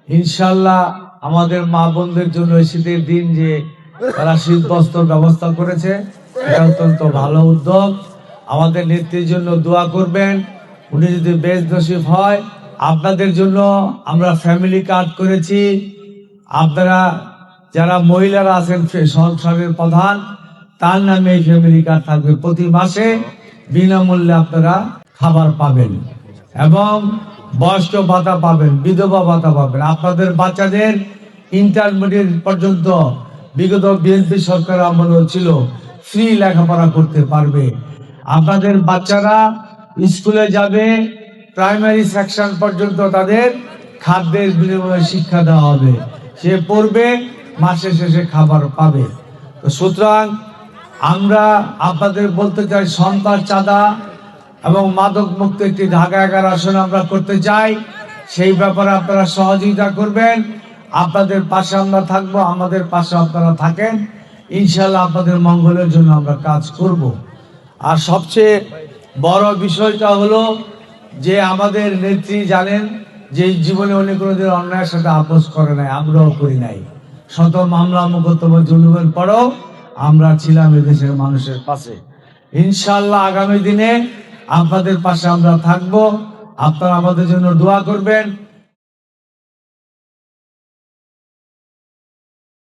ইনশাল্লাহ আমাদের মা বোনদের জন্য শীতের দিন যে তারা শীত বস্ত্র ব্যবস্থা করেছে, এটা অত্যন্ত ভালো উদ্যোগ। আমাদের নেত্রীর জন্য দোয়া করবেন। উনি যদি বেশ নসিব হয়, আপনাদের জন্য আমরা ফ্যামিলি কার্ড করেছি। আপনারা যারা মহিলারা আছেন সংসারের প্রধান, তার নামে এই ফ্যামিলি কার্ড থাকবে। প্রতি মাসে বিনামূল্যে আপনারা খাবার পাবেন এবং বয়স্ক ভাতা পাবেন, বিধবা ভাতা পাবেন। আপনাদের বাচ্চাদের ইন্টারমিডিয়েট পর্যন্ত বিগত বিএনপি সরকার আমল ছিল ফ্রি লেখাপড়া করতে পারবে। আপনাদের বাচ্চারা স্কুলে যাবে, প্রাইমারি সেকশন পর্যন্ত তাদের খাদ্যের বিনিময়ে শিক্ষা দেওয়া হবে। সে পড়বে, মাসের শেষে খাবার পাবে। তো সুতরাং আমরা আপনাদের বলতে চাই, সন্তান চাঁদা এবং মাদক মুক্ত একটি ঢাকা 11 আসন আমরা করতে চাই। সেই ব্যাপারে আপনারা সহযোগিতা করবেন। আপনাদের পাশে আমরা থাকবো, আমাদের পাশে আপনারা থাকেন। ইনশাল্লাহ আপনাদের মঙ্গলের জন্য আমরা কাজ করব। আর সবচেয়ে বড় বিষয়টা হলো যে আমাদের নেত্রী জানেন যে জীবনে উনি কোনোদিন অন্যায়ের সাথে আপোষ করে নাই, আমরাও করি নাই। শত মামলা মোকদ্দমা জুলুমের পরেও আমরা ছিলাম এদেশের মানুষের পাশে। ইনশাল্লাহ আগামী দিনে আপনাদের পাশে আমরা থাকবো। আপনারা আমাদের জন্য দোয়া করবেন।